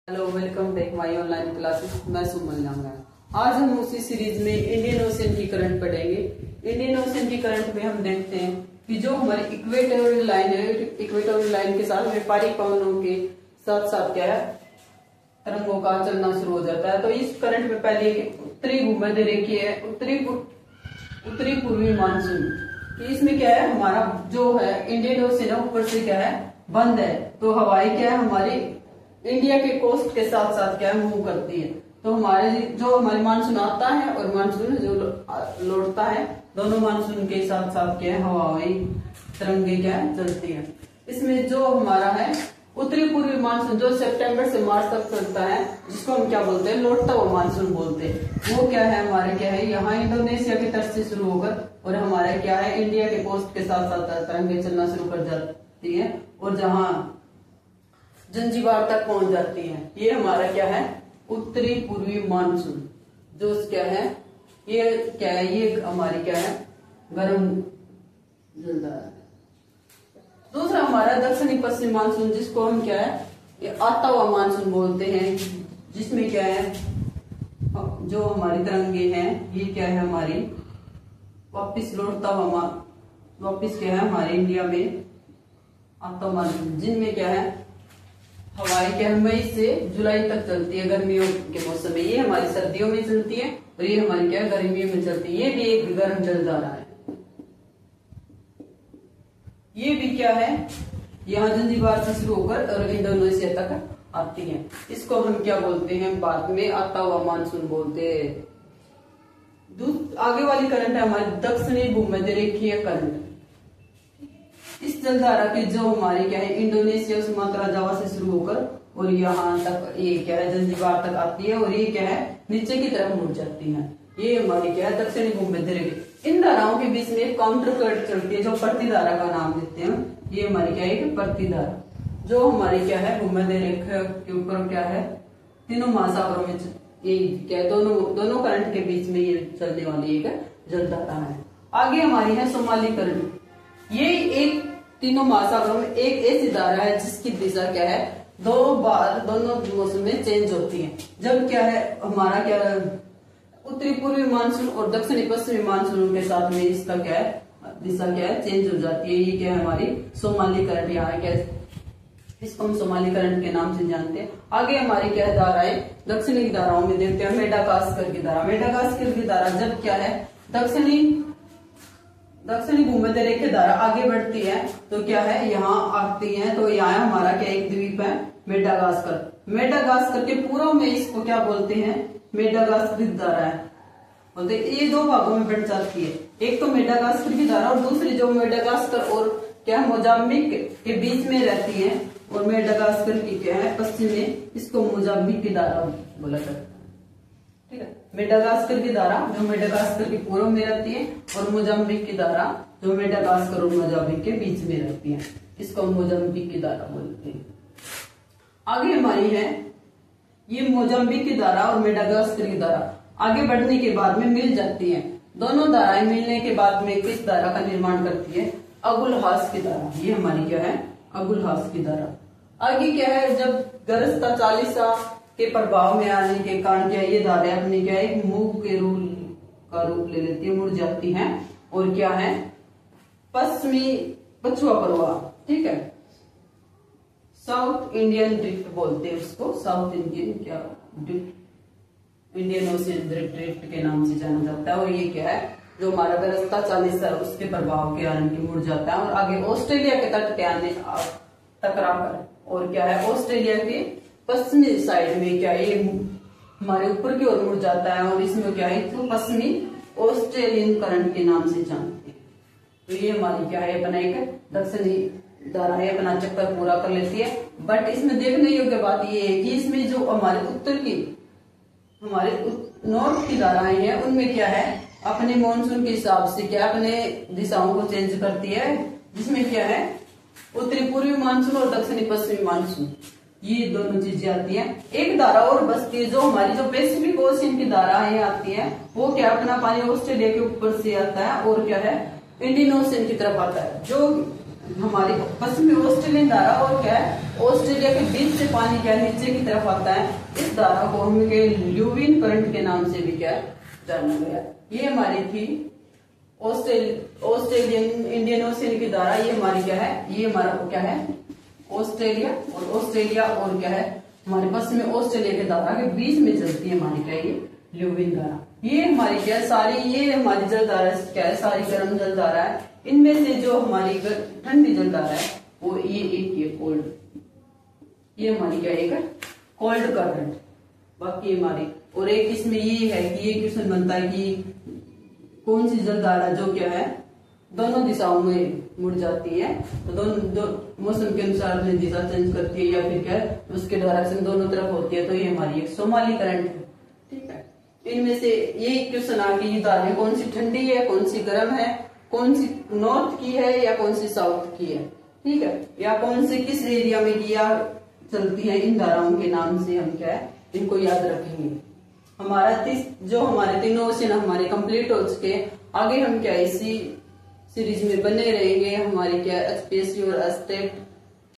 Hello, welcome back my online classes. मैं सुमन लांगा। आज हम उसी सीरीज में इंडियन ओशन की करंट पढ़ेंगे। इंडियन ओशन की करंट में हम देखते हैं कि जो हमारी इक्वेटोरियल लाइन है, इक्वेटोरियल लाइन के साथ व्यापारिक पवनों के साथ साथ क्या है, तरंगों का चलना शुरू हो जाता है। तो इस करंट में पहले उत्तरी भूमध्य रेखीय है, उत्तरी पूर्वी मानसून। इसमें क्या है, हमारा जो है इंडियन ओशन ऊपर से क्या है, बंद है। तो हवाई क्या है, हमारी इंडिया के कोस्ट के साथ साथ क्या है, मूव करती है। तो हमारी मानसून आता है और मानसून जो लौटता है, दोनों मानसून के साथ साथ क्या है, हवाई तरंगे क्या है, चलती है। इसमें जो हमारा है उत्तरी पूर्वी मानसून, जो सितंबर से मार्च तक चलता है, जिसको हम क्या बोलते हैं, लौटता हुआ मानसून बोलते हैं। वो क्या है, हमारे क्या है, यहाँ इंडोनेशिया की तरफ से शुरू होकर और हमारे क्या है, इंडिया के कोस्ट के साथ साथ तरंगे चलना शुरू कर जाती है और जहाँ जंजीबार तक पहुंच जाती है। ये हमारा क्या है, उत्तरी पूर्वी मानसून। जो क्या है, ये क्या है, ये हमारी क्या है, गर्म जलदार है। दूसरा हमारा दक्षिणी पश्चिम मानसून, जिसको हम क्या है, ये आता हुआ मानसून बोलते हैं। जिसमें क्या है, जो हमारी तरंगे हैं, ये क्या है, हमारी वापिस लौटता हुआ वापिस क्या है, हमारे इंडिया में आता हुआ मानसून, जिनमें क्या है, हवाई क्या है, मई से जुलाई तक चलती है गर्मियों के मौसम में। ये हमारी सर्दियों में चलती है और ये हमारी क्या है, गर्मियों में चलती है। ये भी एक गर्म जलधारा है। ये भी क्या है, यहाँ जंजीबार से शुरू होकर और इंडोनेशिया तक आती है। इसको हम क्या बोलते हैं, बाद में आता हुआ मानसून बोलते हैं। आगे वाली करंट है हमारी दक्षिणी भूमध्य रेखीय करंट। इस जलधारा की जो हमारी क्या है, इंडोनेशिया, सुमात्रा, जावा से शुरू होकर और यहाँ तक ये क्या है, जंजीबार तक आती है और ये क्या है, नीचे की तरफ मुड़ जाती है। ये हमारी क्या है, दक्षिणी भूमध्य रेखा। इन धाराओं के बीच में एक काउंटर करंट चलती है, जो प्रतिधारा का नाम देते हैं। ये हमारी क्या है, प्रतिधारा, जो हमारी क्या है, भूमध्य रेखा के ऊपर क्या है, तीनों महासागरों में ये क्या है, दोनों करंट के बीच में ये चलने वाली एक जलधारा है। आगे हमारी है सोमाली करंट। ये एक तीनों महासागरों में एक ऐसी धारा है जिसकी दिशा क्या है, दो बार दोनों मौसम में चेंज होती है। जब क्या है, हमारा क्या है, उत्तरी पूर्वी मानसून और दक्षिणी पश्चिमी मानसून के साथ में इसका क्या है, दिशा क्या है, चेंज हो जाती है। ये क्या है, हमारी सोमाली करंट। यहाँ क्या है, इसको हम सोमाली करंट के नाम से जानते हैं। आगे हमारी क्या है, धाराएं दक्षिणी की धाराओं में देखते हैं। मेडागास्कर की धारा। मेडागास्कर की धारा जब क्या है, दक्षिणी भूमध्य रेखा धारा आगे बढ़ती है तो क्या है, यहाँ आती है। तो यहाँ हमारा क्या एक द्वीप है, मेडागास्कर। मेडागास्कर के पूर्व में इसको क्या बोलते हैं, मेडागास्कर धारा है बोलते। ये दो भागों में बढ़ जाती है, एक तो मेडागास्कर की धारा और दूसरी जो मेडागास्कर और क्या है, मोजाम्बिक के बीच में रहती है। और मेडागास्कर की क्या है, पश्चिम में, इसको मोजाम्बिक की धारा बोला जाता है। ठीक है, मेडागास्कर की धारा जो मेडागास्कर के पूर्व में रहती है और मोजाम्बिक की धारा जो मेडागास्कर और मोजाम्बिक के बीच में रहती है, इसको हम मोजाम्बिक की धारा बोलते हैं। आगे हमारी है ये मोजाम्बिक की धारा और मेडागास्कर की धारा आगे बढ़ने के बाद में मिल जाती है। दोनों धाराएं मिलने के बाद में किस धारा का निर्माण करती है, अगुलहास की धारा। ये हमारी क्या है, अगुलहास की धारा। आगे क्या है, जब गरजता चालीसा के प्रभाव में आने के कारण क्या, ये धाराएं अपनी क्या है, एक मूव के रूप ले लेती है, मुड़ जाती हैं और क्या है, पश्चिमी पछुआ प्रवाह, ठीक है, साउथ इंडियन ड्रिफ्ट बोलते हैं उसको। साउथ इंडियन क्या ड्रिफ्ट, इंडियन ओशियन ड्रिफ्ट के नाम से जाना जाता है। और ये क्या है, जो हमारा गरजता चालीसा उसके प्रभाव के कारण मुड़ जाता है और आगे ऑस्ट्रेलिया के तट के आने टकरा कर और क्या है, ऑस्ट्रेलिया के पश्चिमी साइड में क्या है, हमारे ऊपर की ओर मुड़ जाता है और इसमें क्या है, तो पश्चिमी ऑस्ट्रेलियन करंट के नाम से जानते हैं। तो ये हमारी क्या है, अपना एक दक्षिणी धारा है, अपना चक्कर पूरा कर लेती है। बट इसमें देखने योग्य बात ये है कि इसमें जो हमारे नॉर्थ की धाराएं हैं, उनमें क्या है, अपने मॉनसून के हिसाब से क्या अपने दिशाओं को चेंज करती है। जिसमें क्या है, उत्तरी पूर्वी मानसून और दक्षिणी पश्चिमी मानसून, ये दोनों चीजें आती हैं। एक धारा और बचती है, जो हमारी जो पैसिफिक ओशियन की धाराएं आती है, वो क्या अपना पानी ऑस्ट्रेलिया के ऊपर से आता है और क्या है, इंडियन ओशियन की तरफ आता है। जो हमारी पश्चिमी ऑस्ट्रेलियन धारा और क्या है, ऑस्ट्रेलिया के बीच से पानी क्या नीचे की तरफ आता है। इस धारा को हम ल्यूविन करंट के नाम से भी क्या जाना गया। ये हमारी थी ऑस्ट्रेलियन इंडियन ओशियन की धारा। ये हमारी क्या है, ये हमारा क्या है ऑस्ट्रेलिया और क्या है हमारे पश्चिमी ऑस्ट्रेलिया के धारा के बीच में चलती है हमारी क्या ये ल्यूविन धारा। ये हमारी क्या है सारी, ये हमारी जल धारा क्या है, सारी गर्म जल धारा है। इनमें से जो हमारी ठंडी जल धारा है वो ये एक ये कोल्ड, ये हमारी क्या एक कोल्ड करंट। बाकी हमारी और एक इसमें ये है कि ये क्वेश्चन बनता है कि कौन सी जल धारा जो क्या है दोनों दिशाओं में मुड़ जाती है, तो दोनों मौसम के अनुसार अपनी दिशा चेंज करती है या फिर क्या है उसके डायरेक्शन दोनों तरफ होती है, तो ये हमारी एक सोमाली करंट है। ठीक है, इनमें से ये क्वेश्चन आके ये धाराएं कौन सी ठंडी है, कौन सी गर्म है, कौन सी नॉर्थ की है या कौन सी साउथ की है, ठीक है, या कौन से किस एरिया में किया चलती है। इन धाराओं के नाम से हम क्या है इनको याद रखेंगे। हमारा जो हमारे तीनों ओशियन हमारे कंप्लीट हो चुके। आगे हम क्या इसी सीरीज में बने रहेंगे। हमारी क्या एचपीएससी और एस्टेट